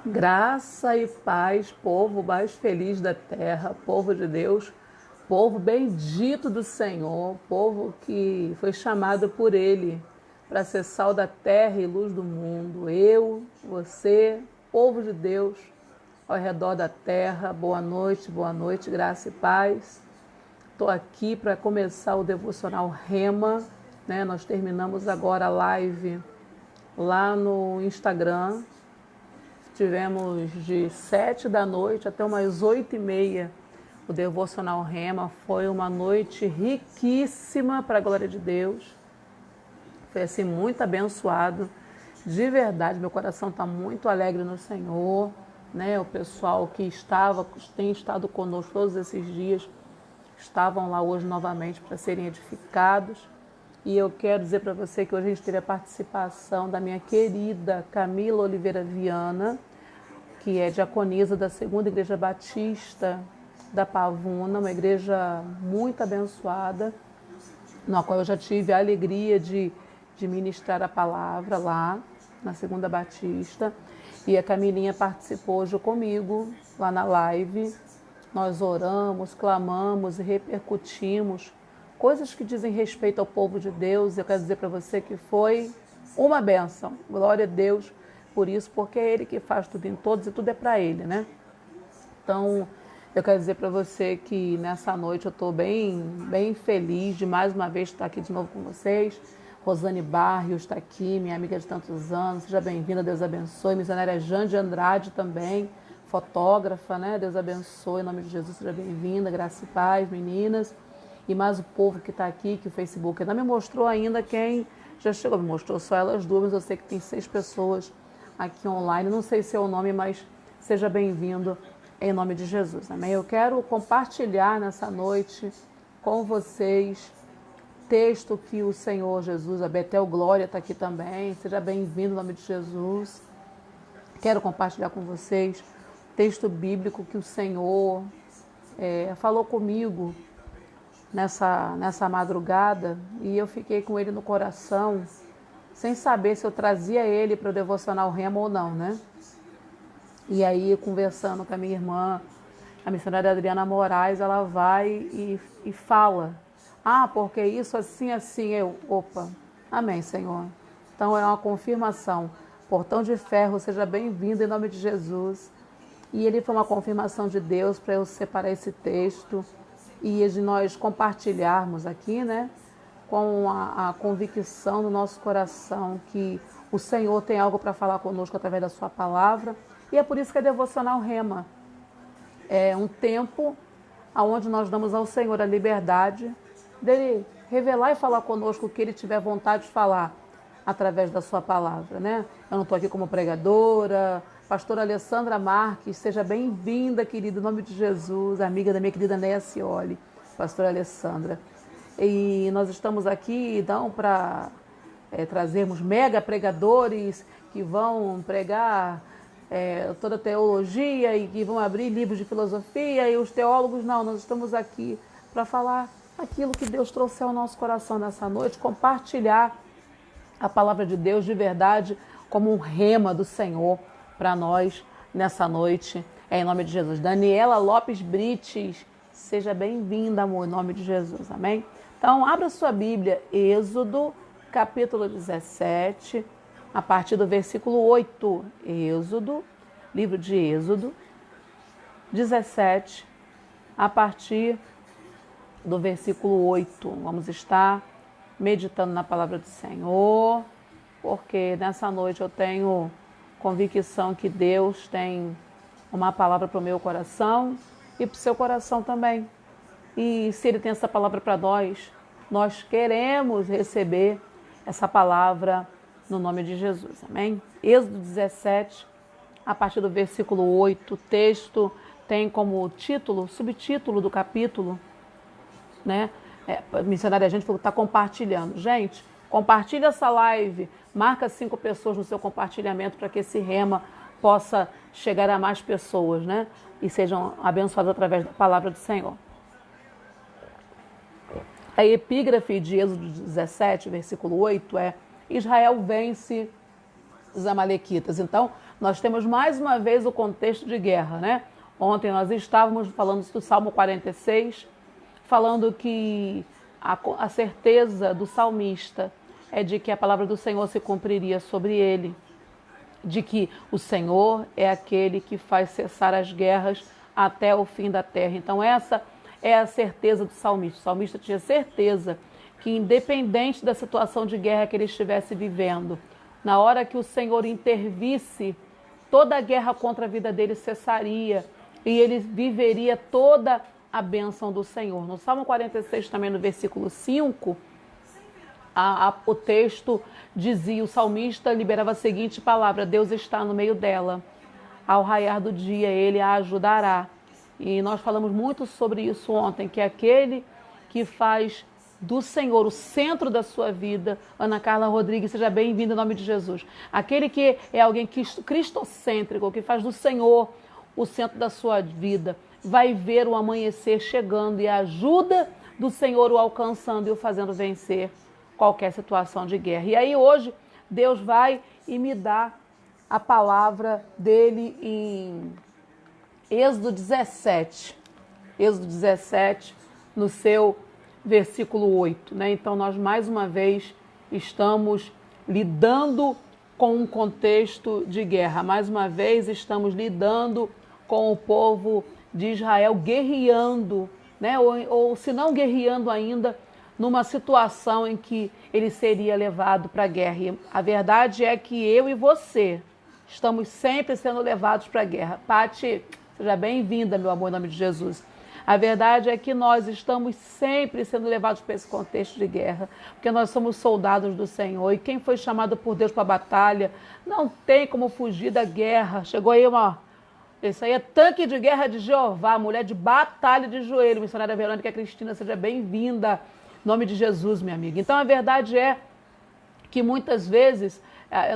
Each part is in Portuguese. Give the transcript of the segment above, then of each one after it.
Graça e paz, povo mais feliz da terra, povo de Deus, povo bendito do Senhor, povo que foi chamado por Ele para ser sal da terra e luz do mundo. Eu, você, povo de Deus, ao redor da terra, boa noite, graça e paz. Estou aqui para começar o devocional Rema, né? Nós terminamos agora a live lá no Instagram. Tivemos de 7 da noite até umas 8h30 o devocional Rema. Foi uma noite riquíssima para a glória de Deus. Foi assim muito abençoado. De verdade, meu coração está muito alegre no Senhor. Né? O pessoal que tem estado conosco todos esses dias, estavam lá hoje novamente para serem edificados. E eu quero dizer para você que hoje a gente teve a participação da minha querida Camila Oliveira Viana, que é diaconisa da Segunda Igreja Batista da Pavuna, uma igreja muito abençoada, na qual eu já tive a alegria de ministrar a palavra lá na Segunda Batista. E a Camilinha participou hoje comigo lá na live. Nós oramos, clamamos e repercutimos coisas que dizem respeito ao povo de Deus. Eu quero dizer para você que foi uma bênção. Glória a Deus por isso, porque é Ele que faz tudo em todos e tudo é para Ele, né? Então, eu quero dizer para você que nessa noite eu estou bem feliz de mais uma vez estar aqui de novo com vocês. Rosane Barrios está aqui, minha amiga de tantos anos. Seja bem-vinda, Deus abençoe. Missionária Jane Andrade também, fotógrafa, né? Deus abençoe, em nome de Jesus, seja bem-vinda. Graça e paz, meninas. E mais o povo que está aqui, que o Facebook não me mostrou ainda quem já chegou. Me mostrou só elas duas, mas eu sei que tem 6 pessoas aqui online. Não sei seu nome, mas seja bem-vindo em nome de Jesus. Amém? Eu quero compartilhar nessa noite com vocês texto que o Senhor Jesus, a Betel Glória está aqui também. Seja bem-vindo em nome de Jesus. Quero compartilhar com vocês texto bíblico que o Senhor falou comigo nessa madrugada, e eu fiquei com ele no coração, sem saber se eu trazia ele para o devocional Rema ou não, né? E aí, conversando com a minha irmã, a missionária Adriana Moraes, ela vai e fala: ah, porque isso assim, assim. Eu, opa, amém, Senhor. Então é uma confirmação. Portão de Ferro, seja bem-vindo em nome de Jesus. E ele foi uma confirmação de Deus para eu separar esse texto e de nós compartilharmos aqui, né, com a convicção no nosso coração que o Senhor tem algo para falar conosco através da sua palavra. E é por isso que é devocional Rema. É um tempo onde nós damos ao Senhor a liberdade dele revelar e falar conosco o que ele tiver vontade de falar através da sua palavra, né? Eu não estou aqui como pregadora. Pastora Alessandra Marques, seja bem-vinda, querida, em nome de Jesus, amiga da minha querida Néia Cioli, pastora Alessandra. E nós estamos aqui, então, para trazermos mega pregadores que vão pregar toda a teologia e que vão abrir livros de filosofia, e os teólogos, não, nós estamos aqui para falar aquilo que Deus trouxe ao nosso coração nessa noite, compartilhar a palavra de Deus de verdade como um rema do Senhor para nós nessa noite, em nome de Jesus. Daniela Lopes Brites, seja bem-vinda, amor, em nome de Jesus, amém? Então, abra sua Bíblia, Êxodo, capítulo 17, a partir do versículo 8. Êxodo, livro de Êxodo, 17, a partir do versículo 8. Vamos estar meditando na palavra do Senhor, porque nessa noite eu tenho convicção que Deus tem uma palavra para o meu coração e para o seu coração também. E se Ele tem essa palavra para nós queremos receber essa palavra no nome de Jesus, amém? Êxodo 17, a partir do versículo 8, o texto tem como título, subtítulo do capítulo, né? A missionária, a gente está compartilhando. Gente, compartilha essa live, marca 5 pessoas no seu compartilhamento para que esse rema possa chegar a mais pessoas, né? E sejam abençoados através da palavra do Senhor. A epígrafe de Êxodo 17, versículo 8 é: Israel vence os amalequitas. Então, nós temos mais uma vez o contexto de guerra, né? Ontem nós estávamos falando do Salmo 46, falando que a certeza do salmista é de que a palavra do Senhor se cumpriria sobre ele, de que o Senhor é aquele que faz cessar as guerras até o fim da terra. Então essa é a certeza do salmista. O salmista tinha certeza que, independente da situação de guerra que ele estivesse vivendo, na hora que o Senhor intervisse, toda a guerra contra a vida dele cessaria e ele viveria toda a bênção do Senhor. No Salmo 46, também no versículo 5, o texto dizia, o salmista liberava a seguinte palavra: Deus está no meio dela. Ao raiar do dia, Ele a ajudará. E nós falamos muito sobre isso ontem, que é aquele que faz do Senhor o centro da sua vida. Ana Carla Rodrigues, seja bem-vinda em nome de Jesus. Aquele que é alguém cristocêntrico, que faz do Senhor o centro da sua vida, vai ver o amanhecer chegando e a ajuda do Senhor o alcançando e o fazendo vencer qualquer situação de guerra. E aí hoje Deus vai e me dá a palavra dele em Êxodo 17. Êxodo 17, no seu versículo 8, né? Então nós mais uma vez estamos lidando com um contexto de guerra. Mais uma vez estamos lidando com o povo de Israel guerreando, né? Ou se não guerreando ainda, numa situação em que ele seria levado para a guerra. E a verdade é que eu e você estamos sempre sendo levados para a guerra. Pati, seja bem-vinda, meu amor, em nome de Jesus. A verdade é que nós estamos sempre sendo levados para esse contexto de guerra, porque nós somos soldados do Senhor, e quem foi chamado por Deus para a batalha não tem como fugir da guerra. Chegou aí isso aí é tanque de guerra de Jeová, mulher de batalha de joelho. Missionária Verônica Cristina, seja bem-vinda, em nome de Jesus, minha amiga. Então a verdade é que muitas vezes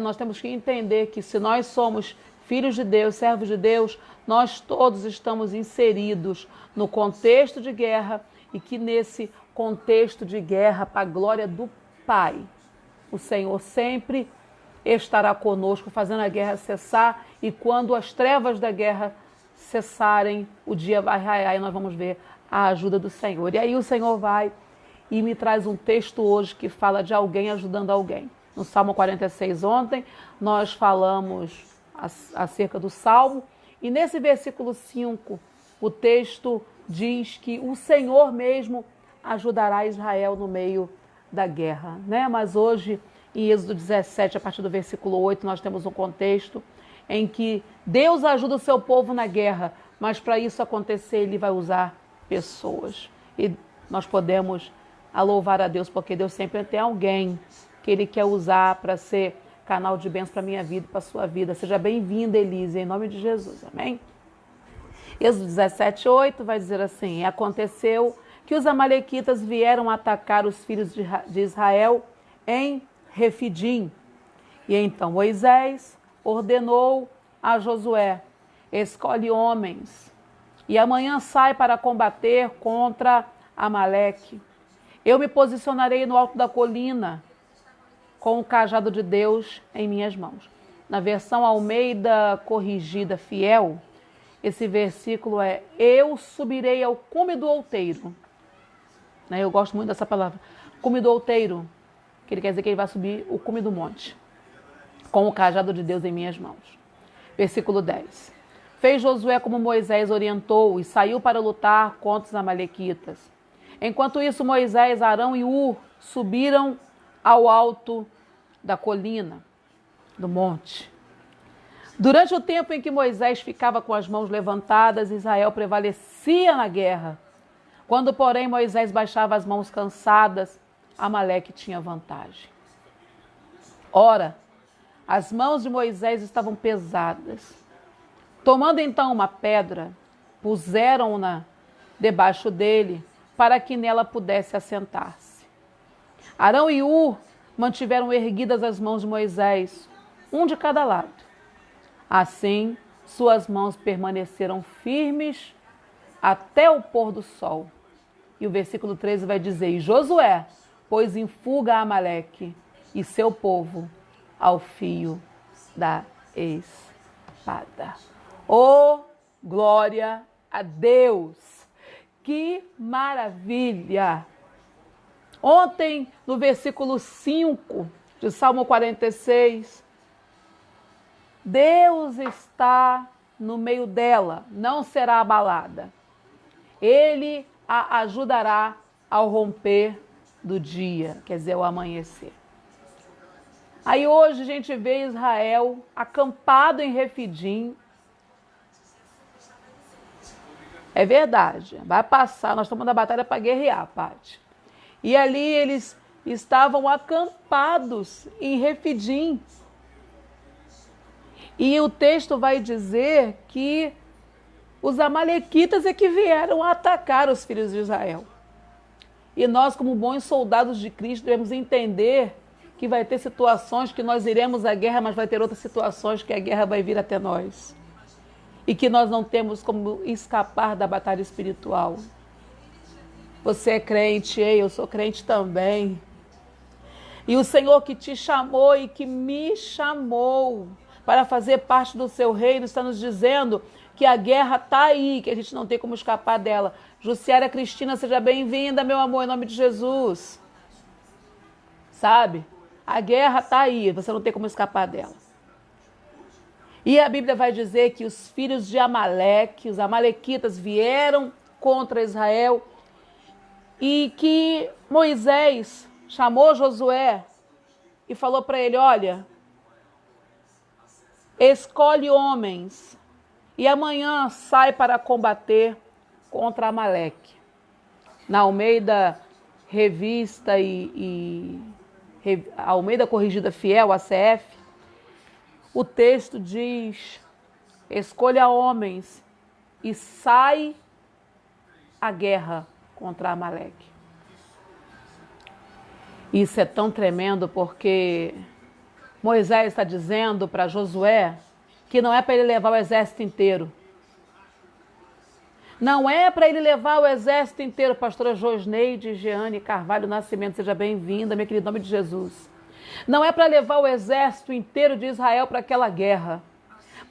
nós temos que entender que se nós somos filhos de Deus, servos de Deus, nós todos estamos inseridos no contexto de guerra e que nesse contexto de guerra, para a glória do Pai, o Senhor sempre estará conosco, fazendo a guerra cessar, e quando as trevas da guerra cessarem, o dia vai raiar e nós vamos ver a ajuda do Senhor. E aí o Senhor vai e me traz um texto hoje que fala de alguém ajudando alguém. No Salmo 46 ontem, nós falamos acerca do Salmo, e nesse versículo 5, o texto diz que o Senhor mesmo ajudará Israel no meio da guerra, né? Mas hoje, em Êxodo 17, a partir do versículo 8, nós temos um contexto em que Deus ajuda o seu povo na guerra, mas para isso acontecer, Ele vai usar pessoas. E nós podemos louvar a Deus, porque Deus sempre tem alguém que Ele quer usar para ser canal de bênção para a minha vida e para a sua vida. Seja bem-vinda, Elise, em nome de Jesus, amém? Êxodo 17, 8 vai dizer assim: aconteceu que os amalequitas vieram atacar os filhos de Israel em Refidim. E então Moisés ordenou a Josué: escolhe homens e amanhã sai para combater contra Amaleque. Eu me posicionarei no alto da colina com o cajado de Deus em minhas mãos. Na versão Almeida Corrigida Fiel, esse versículo é: eu subirei ao cume do outeiro. Eu gosto muito dessa palavra, cume do outeiro, que ele quer dizer que ele vai subir o cume do monte, com o cajado de Deus em minhas mãos. Versículo 10. Fez Josué como Moisés orientou e saiu para lutar contra os amalequitas. Enquanto isso, Moisés, Arão e Hur subiram ao alto da colina, do monte. Durante o tempo em que Moisés ficava com as mãos levantadas, Israel prevalecia na guerra. Quando, porém, Moisés baixava as mãos cansadas, Amaleque tinha vantagem. Ora, as mãos de Moisés estavam pesadas. Tomando então uma pedra, puseram-na debaixo dele, para que nela pudesse assentar-se. Arão e Hur mantiveram erguidas as mãos de Moisés, um de cada lado. Assim, suas mãos permaneceram firmes até o pôr do sol. E o versículo 13 vai dizer: e Josué pôs em fuga Amaleque e seu povo ao fio da espada. Oh, glória a Deus! Que maravilha! Ontem, no versículo 5 de Salmo 46, Deus está no meio dela, não será abalada. Ele a ajudará ao romper do dia, quer dizer, ao amanhecer. Aí hoje a gente vê Israel acampado em Refidim. É verdade, vai passar, nós estamos na batalha para guerrear, Paty. E ali eles estavam acampados em Refidim. E o texto vai dizer que os amalequitas é que vieram atacar os filhos de Israel. E nós, como bons soldados de Cristo, devemos entender que vai ter situações que nós iremos à guerra, mas vai ter outras situações que a guerra vai vir até nós. E que nós não temos como escapar da batalha espiritual. Você é crente, eu sou crente também. E o Senhor que te chamou e que me chamou para fazer parte do seu reino está nos dizendo que a guerra está aí, que a gente não tem como escapar dela. Jussiara Cristina, seja bem-vinda, meu amor, em nome de Jesus. Sabe? A guerra está aí, você não tem como escapar dela. E a Bíblia vai dizer que os filhos de Amaleque, os amalequitas, vieram contra Israel e que Moisés chamou Josué e falou para ele, olha, escolhe homens e amanhã sai para combater contra Amaleque. Na Almeida Revista Almeida Corrigida Fiel, ACF, o texto diz, escolha homens e sai à guerra contra Amaleque. Isso é tão tremendo porque Moisés está dizendo para Josué que não é para ele levar o exército inteiro. Não é para ele levar o exército inteiro, pastora Josneide, Jeane Carvalho Nascimento, seja bem-vinda, minha querida, em nome de Jesus. Não é para levar o exército inteiro de Israel para aquela guerra,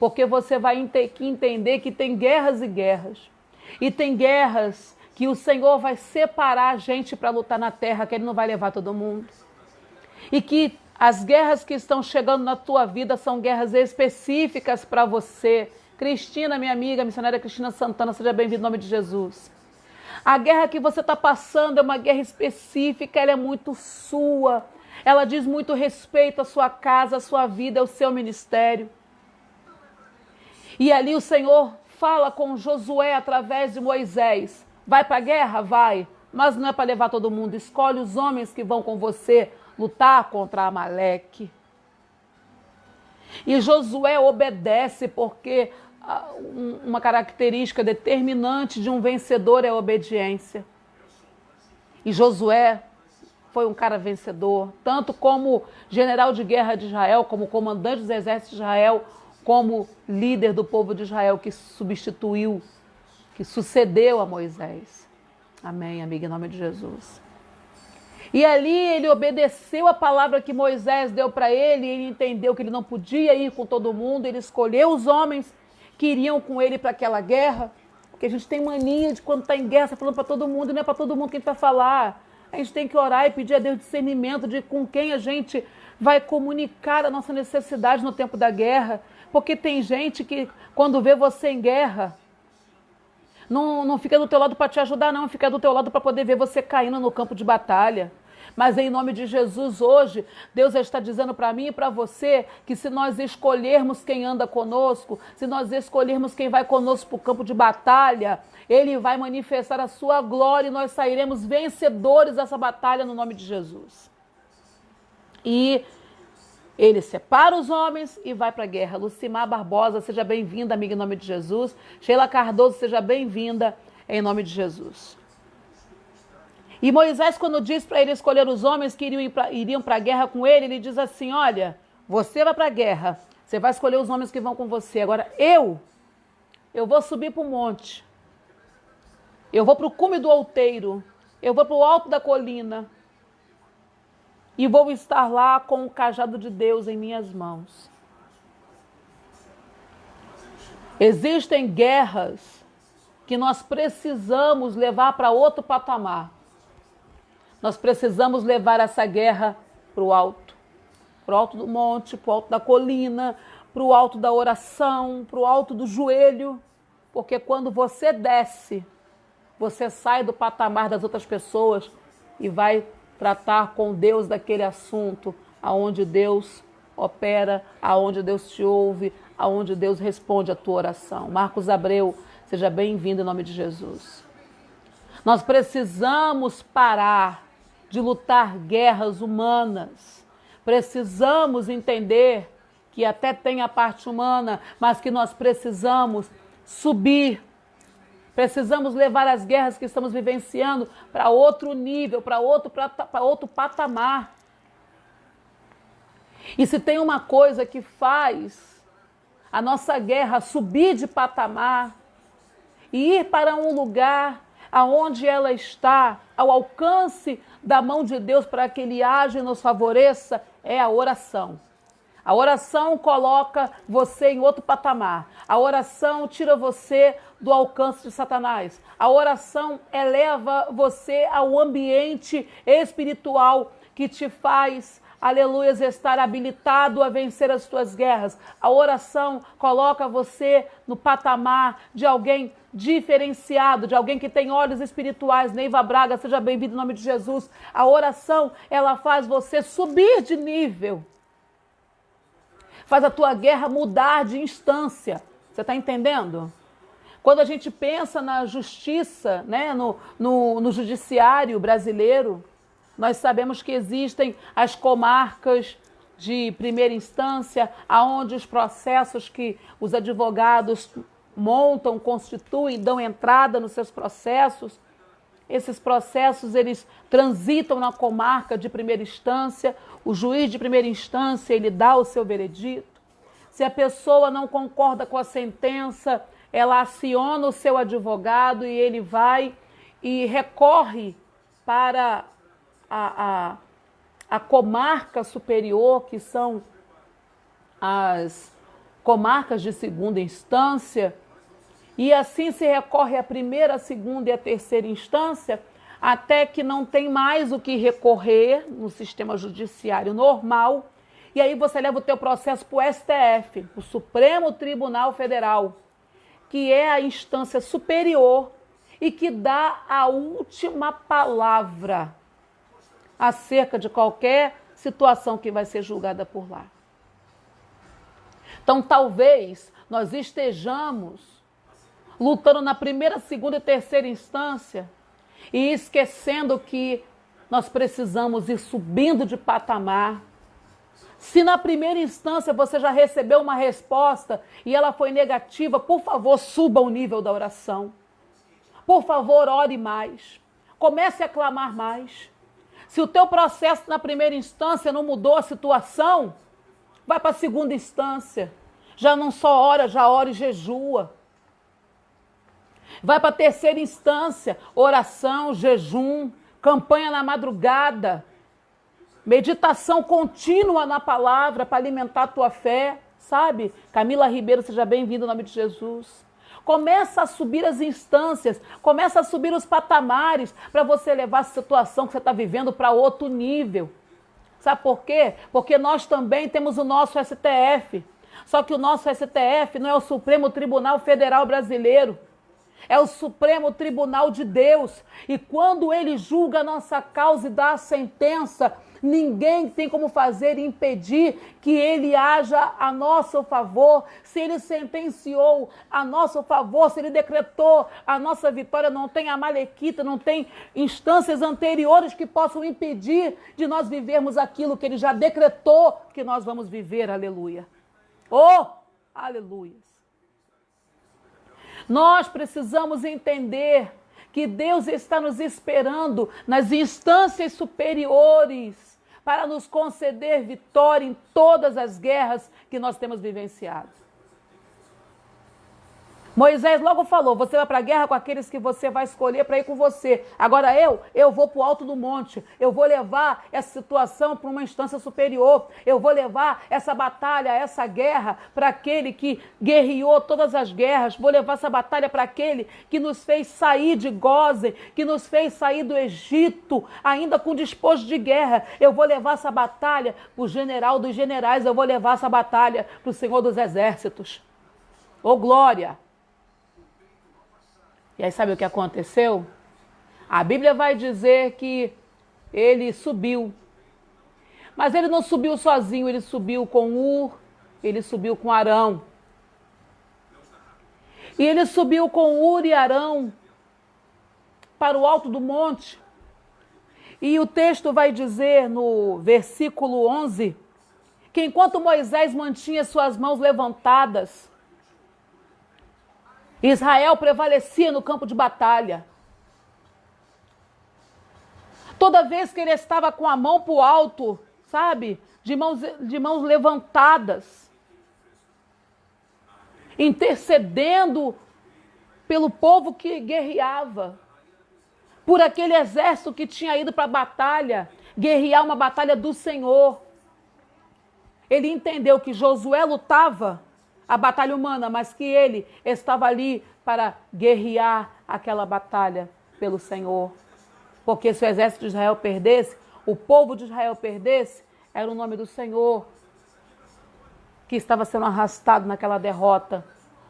porque você vai ter que entender que tem guerras e guerras. E tem guerras que o Senhor vai separar a gente para lutar na terra, que Ele não vai levar todo mundo. E que as guerras que estão chegando na tua vida são guerras específicas para você. Cristina, minha amiga, missionária Cristina Santana, seja bem-vinda em nome de Jesus. A guerra que você está passando é uma guerra específica, ela é muito sua. Ela diz muito respeito à sua casa, à sua vida, ao seu ministério. E ali o Senhor fala com Josué através de Moisés. Vai para a guerra? Vai. Mas não é para levar todo mundo. Escolhe os homens que vão com você lutar contra Amaleque. E Josué obedece porque uma característica determinante de um vencedor é a obediência. E Josué foi um cara vencedor, tanto como general de guerra de Israel, como comandante dos exércitos de Israel, como líder do povo de Israel que substituiu, que sucedeu a Moisés. Amém, amiga, em nome de Jesus. E ali ele obedeceu a palavra que Moisés deu para ele, ele entendeu que ele não podia ir com todo mundo, ele escolheu os homens que iriam com ele para aquela guerra, porque a gente tem mania de quando está em guerra, você falando para todo mundo, e não é para todo mundo que a gente vai falar. A gente tem que orar e pedir a Deus discernimento de com quem a gente vai comunicar a nossa necessidade no tempo da guerra, porque tem gente que quando vê você em guerra, não fica do teu lado para te ajudar, não, fica do teu lado para poder ver você caindo no campo de batalha. Mas em nome de Jesus hoje, Deus está dizendo para mim e para você que se nós escolhermos quem anda conosco, se nós escolhermos quem vai conosco para o campo de batalha, Ele vai manifestar a sua glória e nós sairemos vencedores dessa batalha no nome de Jesus. E Ele separa os homens e vai para a guerra. Lucimar Barbosa, seja bem-vinda, amiga, em nome de Jesus. Sheila Cardoso, seja bem-vinda, em nome de Jesus. E Moisés, quando diz para ele escolher os homens que iriam para a guerra com ele, ele diz assim, olha, você vai para a guerra, você vai escolher os homens que vão com você. Agora, eu vou subir para o monte, eu vou para o cume do outeiro, eu vou para o alto da colina e vou estar lá com o cajado de Deus em minhas mãos. Existem guerras que nós precisamos levar para outro patamar. Nós precisamos levar essa guerra para o alto do monte, para o alto da colina, para o alto da oração, para o alto do joelho, porque quando você desce, você sai do patamar das outras pessoas e vai tratar com Deus daquele assunto, aonde Deus opera, aonde Deus te ouve, aonde Deus responde a tua oração. Marcos Abreu, seja bem-vindo em nome de Jesus. Nós precisamos parar de lutar guerras humanas. Precisamos entender que até tem a parte humana, mas que nós precisamos subir. Precisamos levar as guerras que estamos vivenciando para outro nível, para outro patamar. E se tem uma coisa que faz a nossa guerra subir de patamar e ir para um lugar aonde ela está, ao alcance da mão de Deus para que Ele age e nos favoreça, é a oração. A oração coloca você em outro patamar. A oração tira você do alcance de Satanás. A oração eleva você ao ambiente espiritual que te faz, aleluia, estar habilitado a vencer as tuas guerras. A oração coloca você no patamar de alguém diferenciado, de alguém que tem olhos espirituais. Neiva Braga, seja bem-vindo em nome de Jesus. A oração, ela faz você subir de nível. Faz a tua guerra mudar de instância. Você está entendendo? Quando a gente pensa na justiça, né, no judiciário brasileiro, nós sabemos que existem as comarcas de primeira instância, aonde os processos que os advogados montam, constituem, dão entrada nos seus processos. Esses processos, eles transitam na comarca de primeira instância. O juiz de primeira instância, ele dá o seu veredito. Se a pessoa não concorda com a sentença, ela aciona o seu advogado e ele vai e recorre para a comarca superior, que são as comarcas de segunda instância, e assim se recorre à primeira, a segunda e a terceira instância, até que não tem mais o que recorrer no sistema judiciário normal, e aí você leva o teu processo para o STF, o Supremo Tribunal Federal, que é a instância superior e que dá a última palavra acerca de qualquer situação que vai ser julgada por lá. Então, talvez nós estejamos lutando na primeira, segunda e terceira instância e esquecendo que nós precisamos ir subindo de patamar. Se na primeira instância você já recebeu uma resposta e ela foi negativa, por favor, suba o nível da oração. Por favor, ore mais. Comece a clamar mais. Se o teu processo na primeira instância não mudou a situação, vai para a segunda instância. Já não só ora, já ora e jejua. Vai para a terceira instância, oração, jejum, campanha na madrugada, meditação contínua na palavra para alimentar a tua fé, sabe? Camila Ribeiro, seja bem-vinda em nome de Jesus. Começa a subir as instâncias, começa a subir os patamares para você levar a situação que você está vivendo para outro nível. Sabe por quê? Porque nós também temos o nosso STF. Só que o nosso STF não é o Supremo Tribunal Federal Brasileiro. É o Supremo Tribunal de Deus. E quando ele julga a nossa causa e dá a sentença, ninguém tem como fazer e impedir que ele haja a nosso favor. Se ele sentenciou a nosso favor, se ele decretou a nossa vitória, não tem amalequita, não tem instâncias anteriores que possam impedir de nós vivermos aquilo que ele já decretou que nós vamos viver. Aleluia. Oh, aleluia. Nós precisamos entender que Deus está nos esperando nas instâncias superiores para nos conceder vitória em todas as guerras que nós temos vivenciado. Moisés logo falou, você vai para a guerra com aqueles que você vai escolher para ir com você. Agora eu vou para o alto do monte. Eu vou levar essa situação para uma instância superior. Eu vou levar essa batalha, essa guerra para aquele que guerreou todas as guerras. Vou levar essa batalha para aquele que nos fez sair de Gósen, que nos fez sair do Egito, ainda com despojo de guerra. Eu vou levar essa batalha para o general dos generais. Eu vou levar essa batalha para o Senhor dos exércitos. Ô glória! E aí sabe o que aconteceu? A Bíblia vai dizer que ele subiu. Mas ele não subiu sozinho, ele subiu com Ur, ele subiu com Arão. E ele subiu com Ur e Arão para o alto do monte. E o texto vai dizer no versículo 11, que enquanto Moisés mantinha suas mãos levantadas, Israel prevalecia no campo de batalha. Toda vez que ele estava com a mão para o alto, sabe, de mãos levantadas, intercedendo pelo povo que guerreava, por aquele exército que tinha ido para a batalha, guerrear uma batalha do Senhor. Ele entendeu que Josué lutava a batalha humana, mas que ele estava ali para guerrear aquela batalha pelo Senhor. Porque se o exército de Israel perdesse, o povo de Israel perdesse, era o nome do Senhor que estava sendo arrastado naquela derrota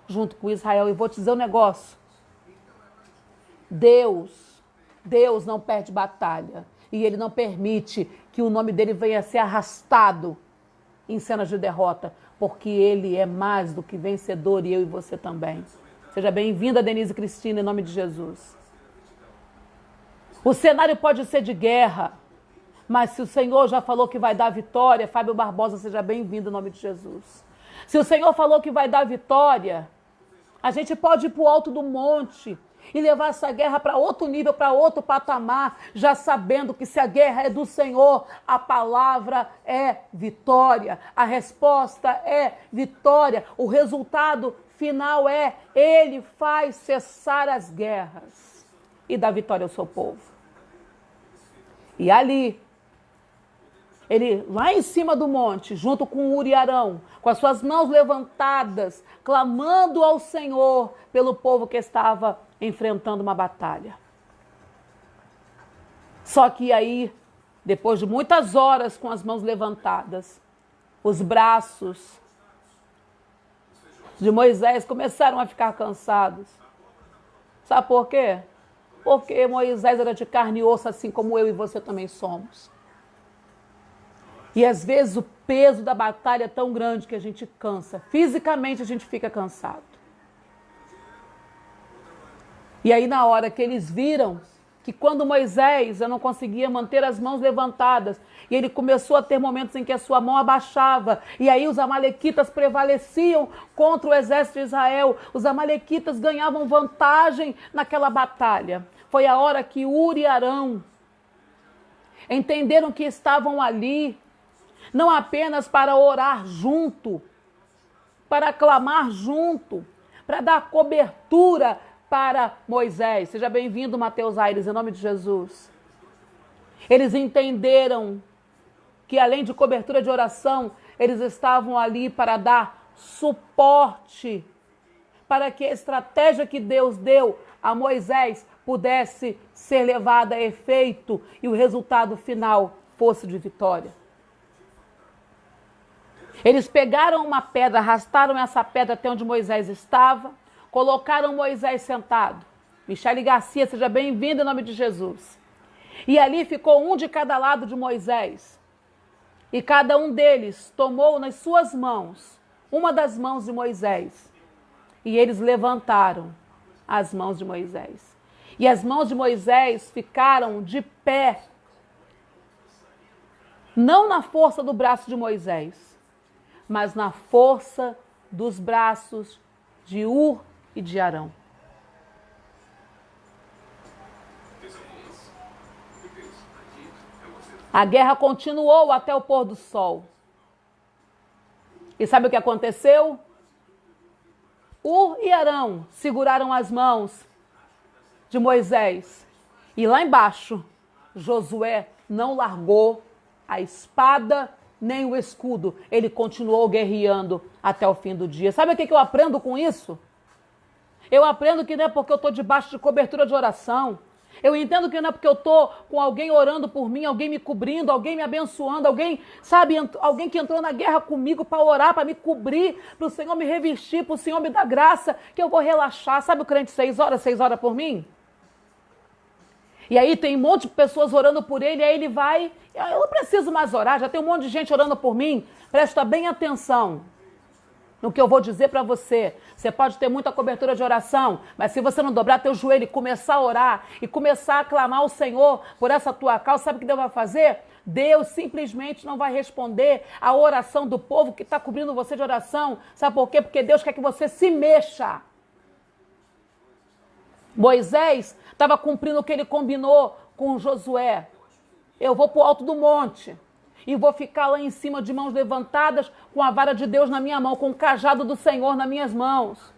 junto com Israel. E vou te dizer um negócio. Deus não perde batalha. E ele não permite que o nome dele venha a ser arrastado em cenas de derrota, porque ele é mais do que vencedor e eu e você também. Seja bem-vinda, Denise Cristina, em nome de Jesus. O cenário pode ser de guerra, mas se o Senhor já falou que vai dar vitória, Fábio Barbosa, seja bem-vindo em nome de Jesus. Se o Senhor falou que vai dar vitória, a gente pode ir para o alto do monte e levar essa guerra para outro nível, para outro patamar, já sabendo que se a guerra é do Senhor, a palavra é vitória, a resposta é vitória, o resultado final é Ele faz cessar as guerras e dá vitória ao seu povo. E ali, ele lá em cima do monte, junto com Ur e Arão, com as suas mãos levantadas, clamando ao Senhor pelo povo que estava enfrentando uma batalha. Só que aí, depois de muitas horas com as mãos levantadas, os braços de Moisés começaram a ficar cansados. Sabe por quê? Porque Moisés era de carne e osso, assim como eu e você também somos. E às vezes o peso da batalha é tão grande que a gente cansa. Fisicamente a gente fica cansado. E aí na hora que eles viram que quando Moisés já não conseguia manter as mãos levantadas, e ele começou a ter momentos em que a sua mão abaixava, e aí os amalequitas prevaleciam contra o exército de Israel, os amalequitas ganhavam vantagem naquela batalha. Foi a hora que Ur e Arão entenderam que estavam ali, não apenas para orar junto, para clamar junto, para dar cobertura para Moisés. Seja bem-vindo, Mateus Aires, em nome de Jesus. Eles entenderam que além de cobertura de oração, eles estavam ali para dar suporte, para que a estratégia que Deus deu a Moisés pudesse ser levada a efeito e o resultado final fosse de vitória. Eles pegaram uma pedra, arrastaram essa pedra até onde Moisés estava, colocaram Moisés sentado. Michele Garcia, seja bem-vindo em nome de Jesus. E ali ficou um de cada lado de Moisés. E cada um deles tomou nas suas mãos uma das mãos de Moisés. E eles levantaram as mãos de Moisés. E as mãos de Moisés ficaram de pé. Não na força do braço de Moisés, mas na força dos braços de Ur e de Arão. A guerra continuou até o pôr do sol. E sabe o que aconteceu? Hur e Arão seguraram as mãos de Moisés. E lá embaixo, Josué não largou a espada nem o escudo. Ele continuou guerreando até o fim do dia. Sabe o que eu aprendo com isso? Eu aprendo que não é porque eu estou debaixo de cobertura de oração. Eu entendo que não é porque eu estou com alguém orando por mim, alguém me cobrindo, alguém me abençoando, alguém, sabe, alguém que entrou na guerra comigo para orar, para me cobrir, para o Senhor me revestir, para o Senhor me dar graça, que eu vou relaxar. Sabe o crente 6 horas por mim? E aí tem um monte de pessoas orando por ele, aí ele vai, eu não preciso mais orar, já tem um monte de gente orando por mim. Presta bem atenção no que eu vou dizer para você. Você pode ter muita cobertura de oração, mas se você não dobrar teu joelho e começar a orar e começar a clamar ao Senhor por essa tua causa, sabe o que Deus vai fazer? Deus simplesmente não vai responder a oração do povo que está cobrindo você de oração. Sabe por quê? Porque Deus quer que você se mexa. Moisés estava cumprindo o que ele combinou com Josué. Eu vou para o alto do monte e vou ficar lá em cima de mãos levantadas com a vara de Deus na minha mão, com o cajado do Senhor nas minhas mãos.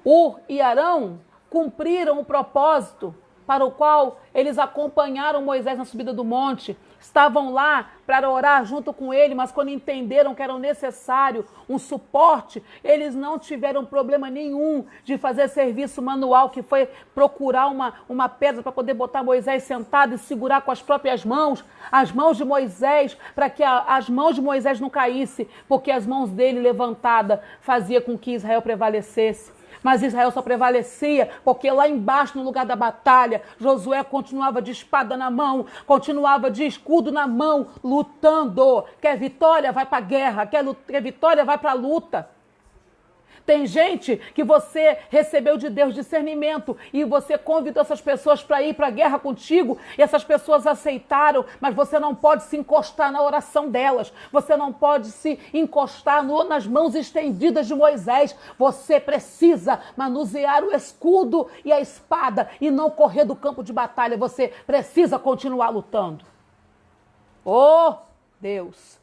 Hur e Arão cumpriram o propósito para o qual eles acompanharam Moisés na subida do monte. Estavam lá para orar junto com ele, mas quando entenderam que era necessário um suporte, eles não tiveram problema nenhum de fazer serviço manual, que foi procurar uma pedra para poder botar Moisés sentado e segurar com as próprias mãos, as mãos de Moisés, para que as mãos de Moisés não caíssem, porque as mãos dele levantadas fazia com que Israel prevalecesse. Mas Israel só prevalecia porque lá embaixo, no lugar da batalha, Josué continuava de espada na mão, continuava de escudo na mão, lutando. Quer vitória? Vai para a guerra. Quer vitória? Vai para a luta. Tem gente que você recebeu de Deus discernimento e você convidou essas pessoas para ir para a guerra contigo e essas pessoas aceitaram, mas você não pode se encostar na oração delas, você não pode se encostar nas mãos estendidas de Moisés. Você precisa manusear o escudo e a espada e não correr do campo de batalha. Você precisa continuar lutando. Oh, Deus!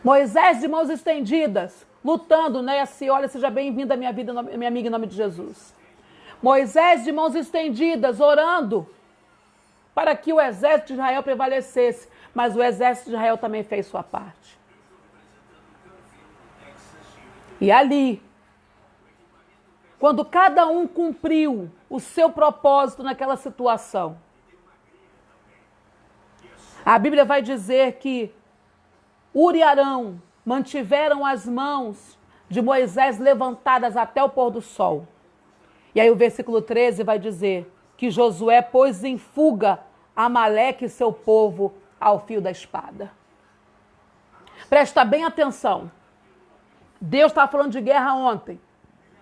Moisés de mãos estendidas, lutando, né? Assim, olha, seja bem-vindo à minha vida, minha amiga, em nome de Jesus. Moisés de mãos estendidas, orando para que o exército de Israel prevalecesse. Mas o exército de Israel também fez sua parte. E ali, quando cada um cumpriu o seu propósito naquela situação, a Bíblia vai dizer que Hur e Arão mantiveram as mãos de Moisés levantadas até o pôr do sol. E aí o versículo 13 vai dizer que Josué pôs em fuga Amaleque e seu povo ao fio da espada. Presta bem atenção. Deus estava falando de guerra ontem,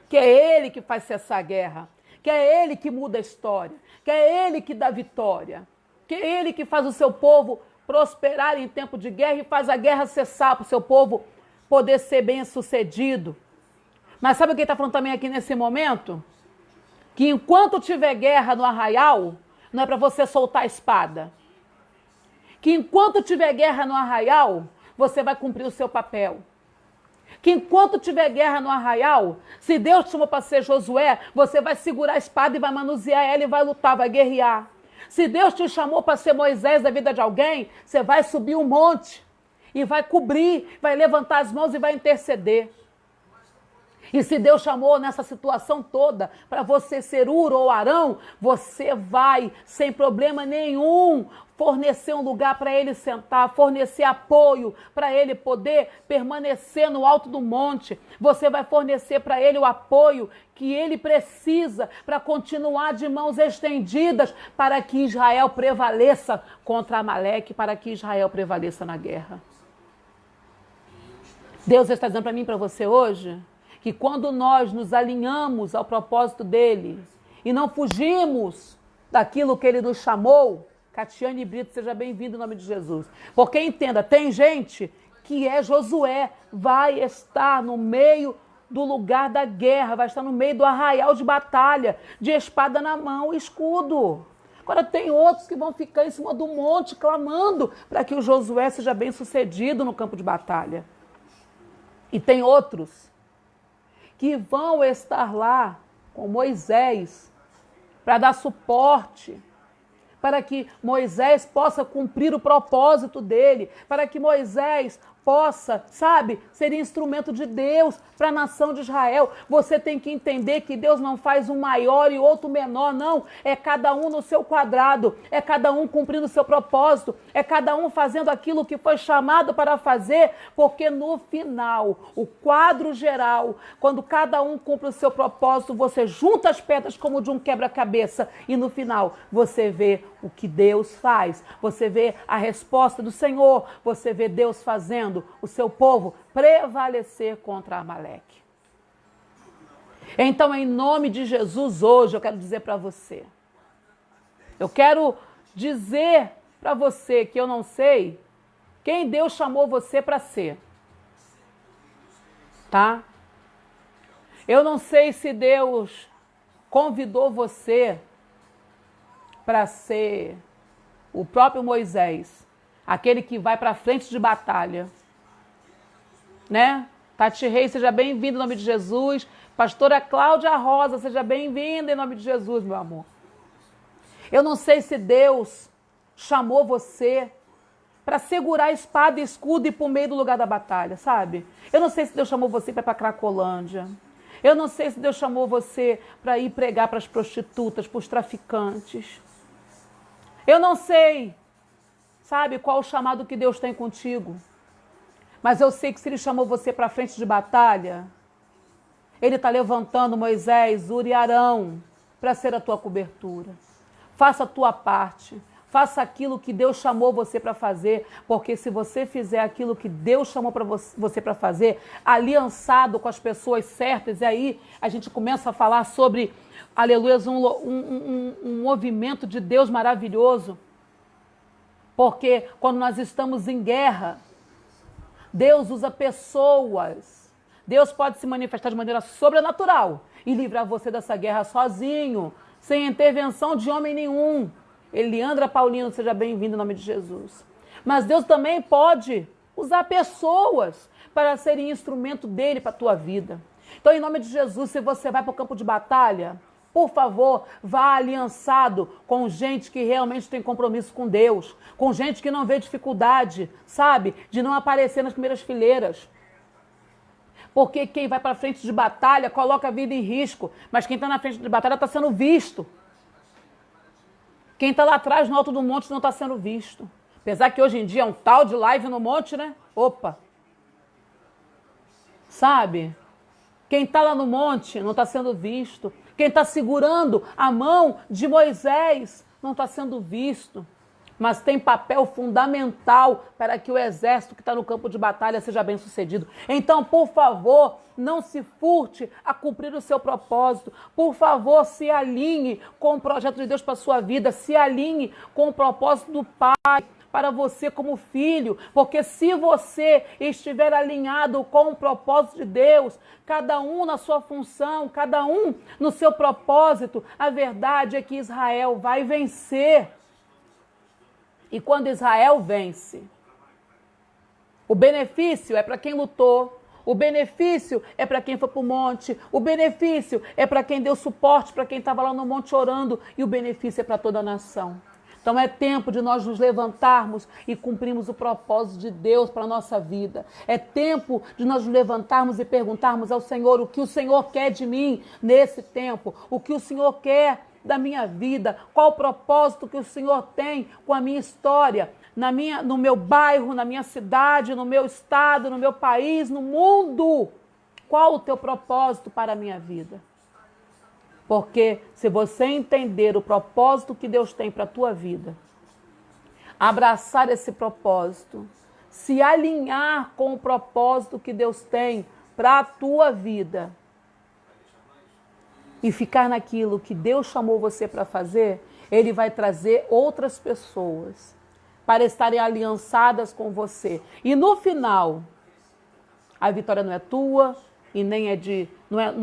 que é Ele que faz cessar a guerra, que é Ele que muda a história, que é Ele que dá vitória, que é Ele que faz o seu povo prosperar em tempo de guerra e faz a guerra cessar para o seu povo poder ser bem sucedido. Mas sabe o que ele está falando também aqui nesse momento? Que enquanto tiver guerra no arraial, não é para você soltar a espada. Que enquanto tiver guerra no arraial, você vai cumprir o seu papel. Que enquanto tiver guerra no arraial, se Deus te chamou para ser Josué, você vai segurar a espada e vai manusear ela e vai lutar, vai guerrear. Se Deus te chamou para ser Moisés da vida de alguém, você vai subir um monte e vai cobrir, vai levantar as mãos e vai interceder. E se Deus chamou nessa situação toda para você ser Hur ou Arão, você vai, sem problema nenhum, fornecer um lugar para ele sentar, fornecer apoio para ele poder permanecer no alto do monte. Você vai fornecer para ele o apoio que ele precisa para continuar de mãos estendidas para que Israel prevaleça contra Amaleque, para que Israel prevaleça na guerra. Deus está dizendo para mim e para você hoje que quando nós nos alinhamos ao propósito dele e não fugimos daquilo que ele nos chamou, Catiane Brito, seja bem-vindo em nome de Jesus. Porque entenda, tem gente que é Josué, vai estar no meio do lugar da guerra, vai estar no meio do arraial de batalha, de espada na mão, escudo. Agora tem outros que vão ficar em cima do monte clamando para que o Josué seja bem sucedido no campo de batalha. E tem outros que vão estar lá com Moisés para dar suporte, para que Moisés possa cumprir o propósito dele, para que Moisés possa, sabe, ser instrumento de Deus para a nação de Israel. Você tem que entender que Deus não faz um maior e outro menor, não. É cada um no seu quadrado, é cada um cumprindo o seu propósito, é cada um fazendo aquilo que foi chamado para fazer, porque no final, o quadro geral, quando cada um cumpre o seu propósito, você junta as pedras como de um quebra-cabeça e no final você vê o que Deus faz, você vê a resposta do Senhor, você vê Deus fazendo o seu povo prevalecer contra Amaleque. Então, em nome de Jesus, hoje eu quero dizer para você, eu quero dizer para você que eu não sei quem Deus chamou você para ser, tá? Eu não sei se Deus convidou você para ser o próprio Moisés, aquele que vai para frente de batalha, né? Tati Reis, seja bem-vinda em nome de Jesus. Pastora Cláudia Rosa, seja bem-vinda em nome de Jesus, meu amor. Eu não sei se Deus chamou você para segurar a espada e escudo e ir para o meio do lugar da batalha, sabe? Eu não sei se Deus chamou você para ir para Cracolândia. Eu não sei se Deus chamou você para ir pregar para as prostitutas, para os traficantes. Eu não sei, sabe, qual o chamado que Deus tem contigo. Mas eu sei que se Ele chamou você para frente de batalha, Ele está levantando Moisés, Uri e Arão para ser a tua cobertura. Faça a tua parte. Faça aquilo que Deus chamou você para fazer, porque se você fizer aquilo que Deus chamou para você para fazer, aliançado com as pessoas certas, e aí a gente começa a falar sobre, aleluia, um movimento de Deus maravilhoso, porque quando nós estamos em guerra, Deus usa pessoas. Deus pode se manifestar de maneira sobrenatural e livrar você dessa guerra sozinho, sem intervenção de homem nenhum. Eliandra Paulino, seja bem-vindo em nome de Jesus. Mas Deus também pode usar pessoas para serem instrumento dele para a tua vida. Então, em nome de Jesus, se você vai para o campo de batalha, por favor, vá aliançado com gente que realmente tem compromisso com Deus, com gente que não vê dificuldade, sabe, de não aparecer nas primeiras fileiras. Porque quem vai para frente de batalha coloca a vida em risco, mas quem está na frente de batalha está sendo visto. Quem está lá atrás, no alto do monte, não está sendo visto. Apesar que hoje em dia é um tal de live no monte, né? Opa! Sabe? Quem está lá no monte não está sendo visto. Quem está segurando a mão de Moisés não está sendo visto. Mas tem papel fundamental para que o exército que está no campo de batalha seja bem sucedido. Então, por favor, não se furte a cumprir o seu propósito. Por favor, se alinhe com o projeto de Deus para a sua vida. Se alinhe com o propósito do Pai para você como filho. Porque se você estiver alinhado com o propósito de Deus, cada um na sua função, cada um no seu propósito, a verdade é que Israel vai vencer. E quando Israel vence, o benefício é para quem lutou, o benefício é para quem foi para o monte, o benefício é para quem deu suporte, para quem estava lá no monte orando, e o benefício é para toda a nação. Então é tempo de nós nos levantarmos e cumprirmos o propósito de Deus para a nossa vida. É tempo de nós nos levantarmos e perguntarmos ao Senhor o que o Senhor quer de mim nesse tempo, o que o Senhor quer da minha vida, qual o propósito que o Senhor tem com a minha história, no meu bairro, na minha cidade, no meu estado, no meu país, no mundo. Qual o teu propósito para a minha vida? Porque se você entender o propósito que Deus tem para a tua vida, abraçar esse propósito, se alinhar com o propósito que Deus tem para a tua vida, e ficar naquilo que Deus chamou você para fazer, Ele vai trazer outras pessoas para estarem aliançadas com você. E no final, a vitória não é tua e nem é de...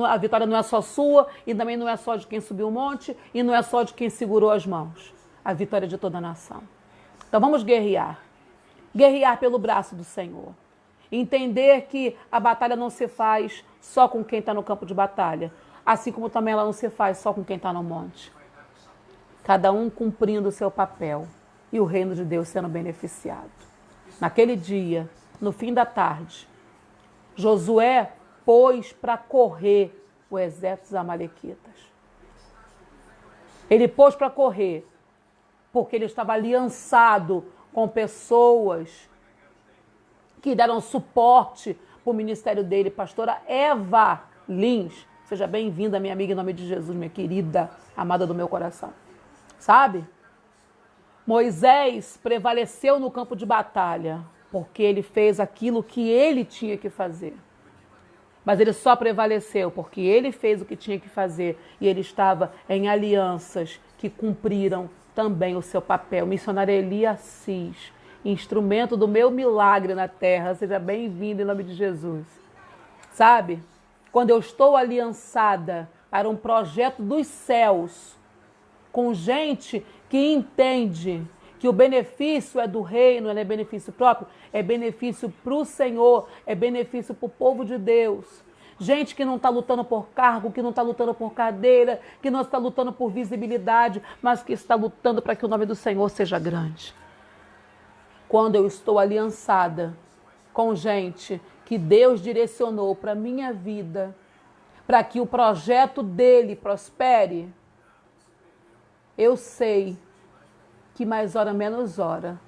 a vitória não é só sua e também não é só de quem subiu o monte e não é só de quem segurou as mãos. A vitória é de toda a nação. Então vamos guerrear. Guerrear pelo braço do Senhor. Entender que a batalha não se faz só com quem está no campo de batalha, assim como também ela não se faz só com quem está no monte. Cada um cumprindo o seu papel e o reino de Deus sendo beneficiado. Naquele dia, no fim da tarde, Josué pôs para correr o exército dos amalequitas. Ele pôs para correr porque ele estava aliançado com pessoas que deram suporte para o ministério dele. Pastora Eva Lins, seja bem-vinda, minha amiga, em nome de Jesus, minha querida, amada do meu coração. Sabe? Moisés prevaleceu no campo de batalha porque ele fez aquilo que ele tinha que fazer. Mas ele só prevaleceu porque ele fez o que tinha que fazer e ele estava em alianças que cumpriram também o seu papel. Missionária Eli Assis, instrumento do meu milagre na terra, seja bem-vindo em nome de Jesus. Sabe? Quando eu estou aliançada para um projeto dos céus, com gente que entende que o benefício é do reino, não é benefício próprio, é benefício para o Senhor, é benefício para o povo de Deus. Gente que não está lutando por cargo, que não está lutando por cadeira, que não está lutando por visibilidade, mas que está lutando para que o nome do Senhor seja grande. Quando eu estou aliançada com gente que Deus direcionou para a minha vida, para que o projeto dele prospere, eu sei que mais hora menos hora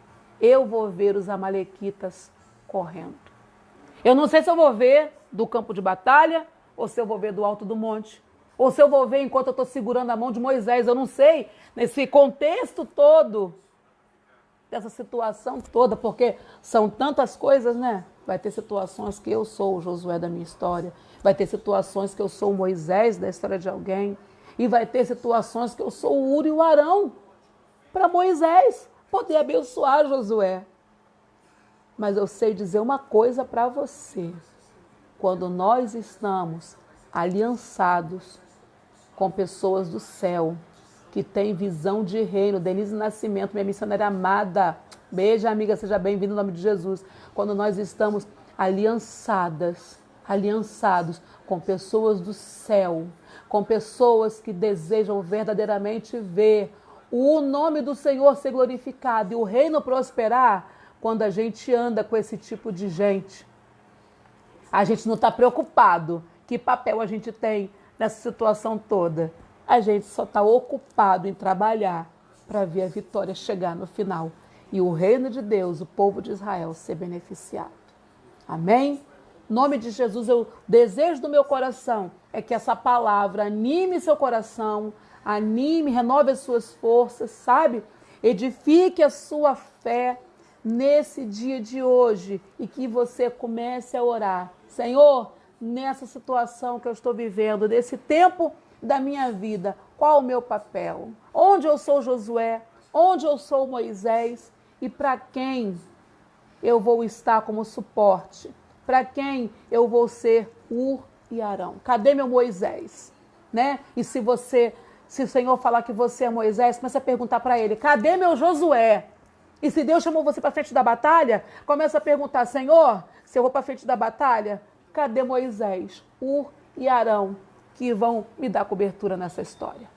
eu vou ver os amalequitas correndo. Eu não sei se eu vou ver do campo de batalha, ou se eu vou ver do alto do monte, ou se eu vou ver enquanto eu estou segurando a mão de Moisés. Eu não sei, nesse contexto todo, dessa situação toda, porque são tantas coisas, né? Vai ter situações que eu sou o Josué da minha história, vai ter situações que eu sou o Moisés da história de alguém, e vai ter situações que eu sou o Uri e o Arão para Moisés poder abençoar Josué. Mas eu sei dizer uma coisa para você. Quando nós estamos aliançados com pessoas do céu, que têm visão de reino, Denise Nascimento, minha missionária amada, beijo, amiga, seja bem-vinda em nome de Jesus. Quando nós estamos aliançados com pessoas do céu, com pessoas que desejam verdadeiramente ver o nome do Senhor ser glorificado e o reino prosperar, quando a gente anda com esse tipo de gente, a gente não está preocupado que papel a gente tem nessa situação toda. A gente só está ocupado em trabalhar para ver a vitória chegar no final e o reino de Deus, o povo de Israel, ser beneficiado. Amém? Em nome de Jesus, o desejo do meu coração é que essa palavra anime seu coração, anime, renove as suas forças, sabe? Edifique a sua fé nesse dia de hoje e que você comece a orar. Senhor, nessa situação que eu estou vivendo, nesse tempo da minha vida, qual o meu papel? Onde eu sou Josué? Onde eu sou Moisés? E para quem eu vou estar como suporte? Para quem eu vou ser Ur e Arão? Cadê meu Moisés? Né? E se o Senhor falar que você é Moisés, começa a perguntar para ele, cadê meu Josué? E se Deus chamou você para frente da batalha, começa a perguntar, Senhor, se eu vou para frente da batalha, cadê Moisés, Ur e Arão, que vão me dar cobertura nessa história?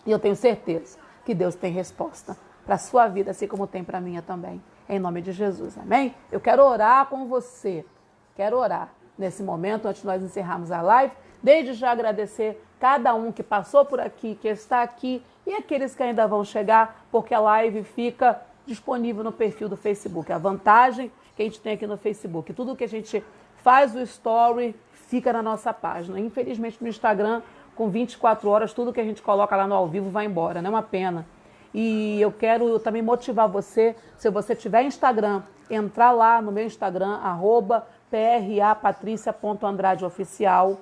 E eu tenho certeza que Deus tem resposta para a sua vida, assim como tem para a minha também. Em nome de Jesus, amém? Eu quero orar com você. Quero orar nesse momento, antes de nós encerrarmos a live. Desde já agradecer cada um que passou por aqui, que está aqui, e aqueles que ainda vão chegar, porque a live fica disponível no perfil do Facebook. A vantagem que a gente tem aqui no Facebook, tudo que a gente faz o story fica na nossa página. Infelizmente no Instagram, com 24 horas, tudo que a gente coloca lá no ao vivo vai embora, não é uma pena. E eu quero também motivar você, se você tiver Instagram, entrar lá no meu Instagram, @prapatricia.andradeoficial,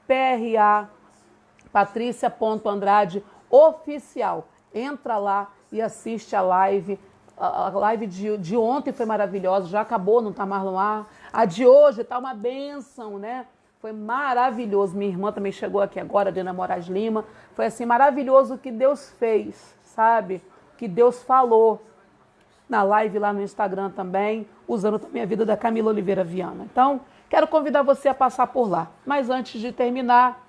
@prapatricia.andradeoficial. Entra lá e assiste a live. A live de ontem foi maravilhosa, já acabou, não está mais no ar. A de hoje está uma bênção, né? Foi maravilhoso. Minha irmã também chegou aqui agora, Diana Moraes Lima. Foi assim, maravilhoso o que Deus fez, sabe? O que Deus falou. na live lá no Instagram também, usando também a vida da Camila Oliveira Viana. Então, quero convidar você a passar por lá. Mas antes de terminar,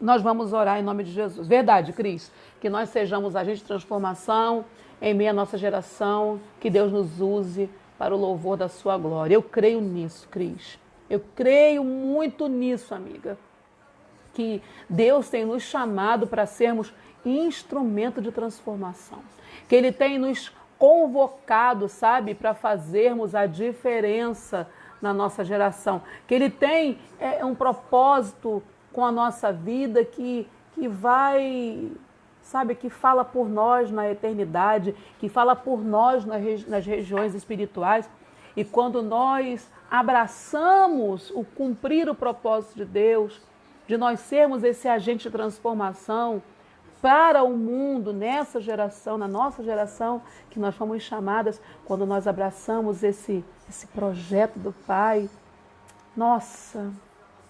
nós vamos orar em nome de Jesus. Verdade, Cris? Que nós sejamos agentes de transformação em meio à nossa geração, que Deus nos use para o louvor da sua glória. Eu creio nisso, Cris. Eu creio muito nisso, amiga. Que Deus tem nos chamado para sermos instrumento de transformação. Que Ele tem nos convocado, sabe, para fazermos a diferença na nossa geração. Que Ele tem um propósito com a nossa vida que vai, sabe, que fala por nós na eternidade, que fala por nós nas regiões espirituais. E quando nós abraçamos o cumprir o propósito de Deus, de nós sermos esse agente de transformação para o mundo, nessa geração, na nossa geração, que nós fomos chamadas, quando nós abraçamos esse projeto do Pai, nossa,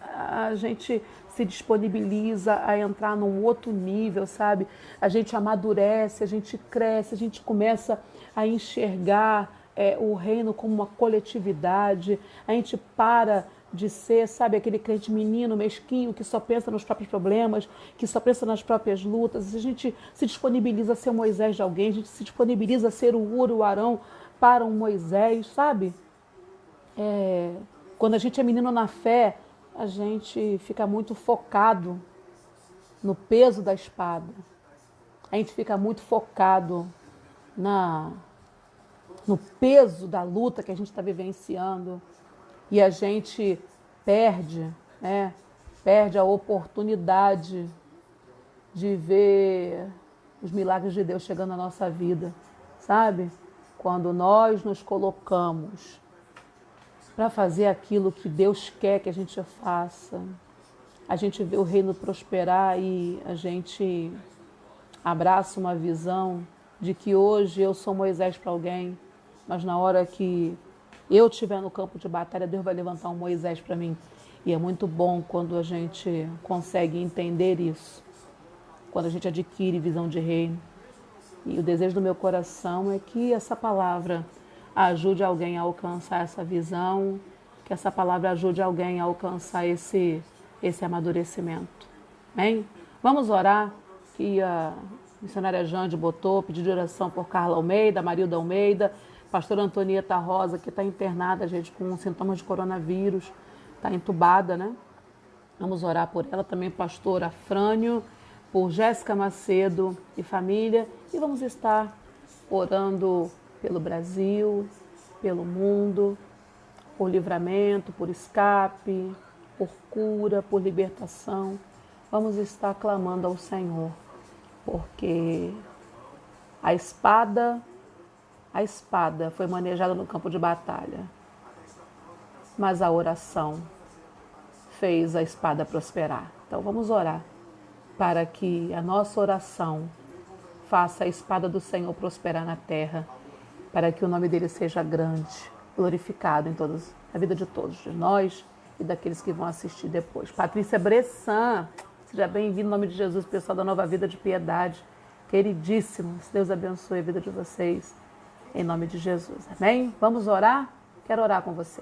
a gente se disponibiliza a entrar num outro nível, sabe? A gente amadurece, a gente cresce, a gente começa a enxergar o reino como uma coletividade, a gente para de ser, sabe, aquele crente menino, mesquinho, que só pensa nos próprios problemas, que só pensa nas próprias lutas. A gente se disponibiliza a ser o Moisés de alguém, a gente se disponibiliza a ser o Uri, o Arão para um Moisés, sabe? Quando a gente é menino na fé, a gente fica muito focado no peso da espada. A gente fica muito focado no peso da luta que a gente está vivenciando. E a gente perde a oportunidade de ver os milagres de Deus chegando na nossa vida, sabe? Quando nós nos colocamos para fazer aquilo que Deus quer que a gente faça, a gente vê o reino prosperar e a gente abraça uma visão de que hoje eu sou Moisés para alguém, mas na hora que eu estiver no campo de batalha, Deus vai levantar um Moisés para mim. E é muito bom quando a gente consegue entender isso, quando a gente adquire visão de reino. E o desejo do meu coração é que essa palavra ajude alguém a alcançar essa visão, que essa palavra ajude alguém a alcançar esse amadurecimento. Amém? Vamos orar, que a missionária Jande botou, pediu de oração por Carla Almeida, Marilda Almeida, pastora Antonieta Rosa, que está internada, gente, com sintomas de coronavírus, está entubada, né? Vamos orar por ela também, pastor Afrânio, por Jéssica Macedo e família, e vamos estar orando pelo Brasil, pelo mundo, por livramento, por escape, por cura, por libertação. Vamos estar clamando ao Senhor, porque a espada foi manejada no campo de batalha, mas a oração fez a espada prosperar. Então vamos orar para que a nossa oração faça a espada do Senhor prosperar na terra, para que o nome dele seja grande, glorificado em a vida de todos, de nós e daqueles que vão assistir depois. Patrícia Bressan, seja bem-vindo em nome de Jesus, pessoal da Nova Vida de Piedade, queridíssimos, Deus abençoe a vida de vocês. Em nome de Jesus, amém? Vamos orar? Quero orar com você.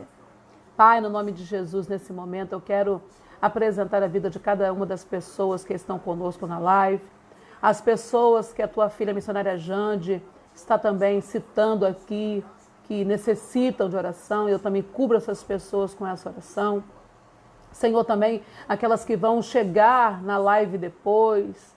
Pai, no nome de Jesus, nesse momento, eu quero apresentar a vida de cada uma das pessoas que estão conosco na live, as pessoas que a tua filha missionária Jande está também citando aqui, que necessitam de oração, e eu também cubro essas pessoas com essa oração. Senhor, também aquelas que vão chegar na live depois.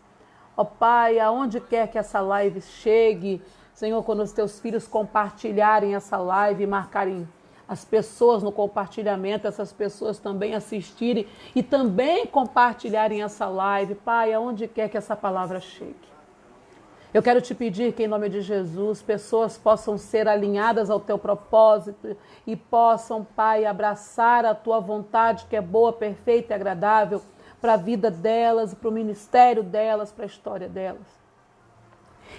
Ó Pai, aonde quer que essa live chegue, Senhor, quando os teus filhos compartilharem essa live e marcarem as pessoas no compartilhamento, essas pessoas também assistirem e também compartilharem essa live. Pai, aonde quer que essa palavra chegue. Eu quero te pedir que, em nome de Jesus, pessoas possam ser alinhadas ao teu propósito e possam, Pai, abraçar a tua vontade, que é boa, perfeita e agradável, para a vida delas, para o ministério delas, para a história delas.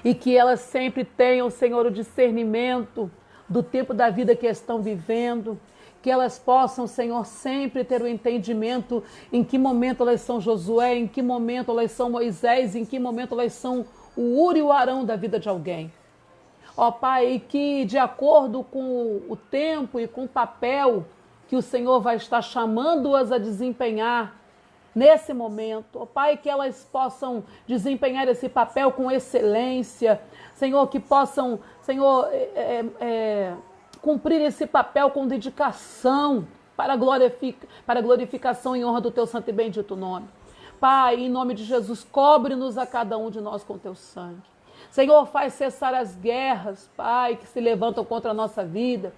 E que elas sempre tenham, Senhor, o discernimento do tempo da vida que estão vivendo, que elas possam, Senhor, sempre ter o entendimento em que momento elas são Josué, em que momento elas são Moisés, em que momento elas são o Uri e o Arão da vida de alguém. ó Pai, e que de acordo com o tempo e com o papel que o Senhor vai estar chamando-as a desempenhar nesse momento, ó Pai, que elas possam desempenhar esse papel com excelência, Senhor, que possam, Senhor, cumprir esse papel com dedicação para a glorificação e honra do Teu santo e bendito nome. Pai, em nome de Jesus, cobre-nos a cada um de nós com Teu sangue. Senhor, faz cessar as guerras, Pai, que se levantam contra a nossa vida.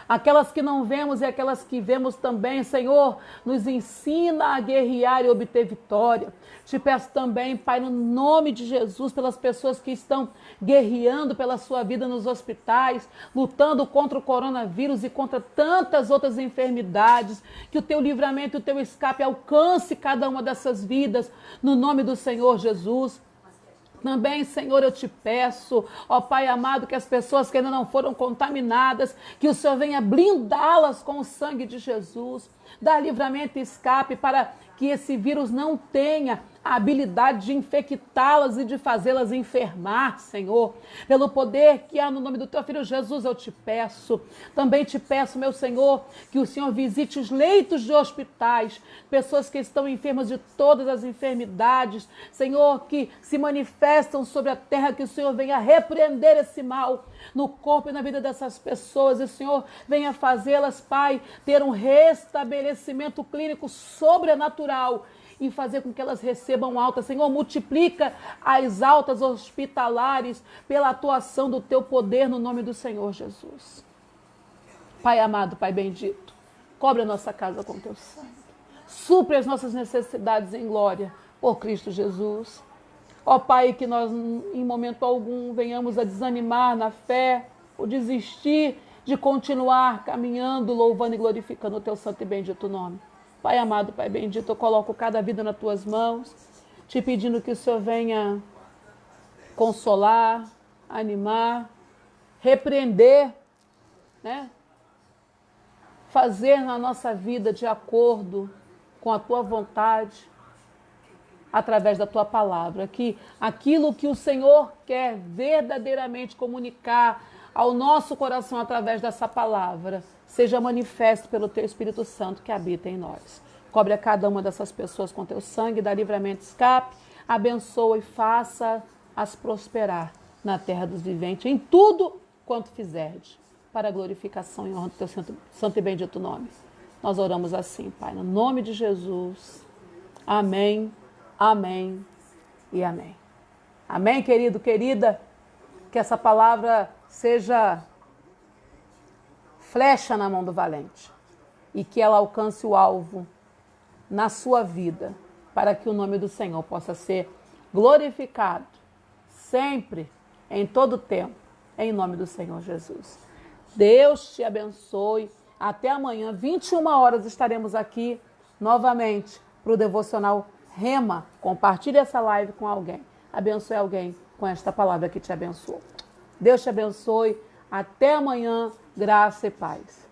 Aquelas que não vemos e aquelas que vemos também, Senhor, nos ensina a guerrear e obter vitória. Te peço também, Pai, no nome de Jesus, pelas pessoas que estão guerreando pela sua vida nos hospitais, lutando contra o coronavírus e contra tantas outras enfermidades, que o Teu livramento e o Teu escape alcance cada uma dessas vidas, no nome do Senhor Jesus. Também, Senhor, eu te peço, ó Pai amado, que as pessoas que ainda não foram contaminadas, que o Senhor venha blindá-las com o sangue de Jesus, dar livramento e escape para que esse vírus não tenha a habilidade de infectá-las e de fazê-las enfermar, Senhor. Pelo poder que há no nome do Teu Filho Jesus, eu te peço. Também te peço, meu Senhor, que o Senhor visite os leitos de hospitais, pessoas que estão enfermas de todas as enfermidades, Senhor, que se manifestam sobre a terra, que o Senhor venha repreender esse mal no corpo e na vida dessas pessoas, e o Senhor venha fazê-las, Pai, ter um restabelecimento clínico sobrenatural e fazer com que elas recebam alta. Senhor, multiplica as altas hospitalares pela atuação do Teu poder no nome do Senhor Jesus. Pai amado, Pai bendito, cobre a nossa casa com Teu sangue. Supre as nossas necessidades em glória por Cristo Jesus. Ó Pai, que nós em momento algum venhamos a desanimar na fé, ou desistir de continuar caminhando, louvando e glorificando o Teu santo e bendito nome. Pai amado, Pai bendito, eu coloco cada vida nas Tuas mãos, te pedindo que o Senhor venha consolar, animar, repreender, né? Fazer na nossa vida de acordo com a Tua vontade, através da Tua palavra, que aquilo que o Senhor quer verdadeiramente comunicar ao nosso coração através dessa palavra, seja manifesto pelo Teu Espírito Santo que habita em nós. Cobre a cada uma dessas pessoas com Teu sangue, dá livramento, escape, abençoa e faça-as prosperar na terra dos viventes, em tudo quanto fizerdes, para a glorificação e honra do Teu santo e bendito nome. Nós oramos assim, Pai, no nome de Jesus. Amém, amém e amém. Amém, querido, querida? Que essa palavra seja flecha na mão do valente e que ela alcance o alvo na sua vida, para que o nome do Senhor possa ser glorificado sempre, em todo tempo, em nome do Senhor Jesus. Deus te abençoe. Até amanhã, 21 horas, estaremos aqui novamente para o Devocional Rema. Compartilhe essa live com alguém. Abençoe alguém com esta palavra que te abençoou. Deus te abençoe. Até amanhã. Graça e paz.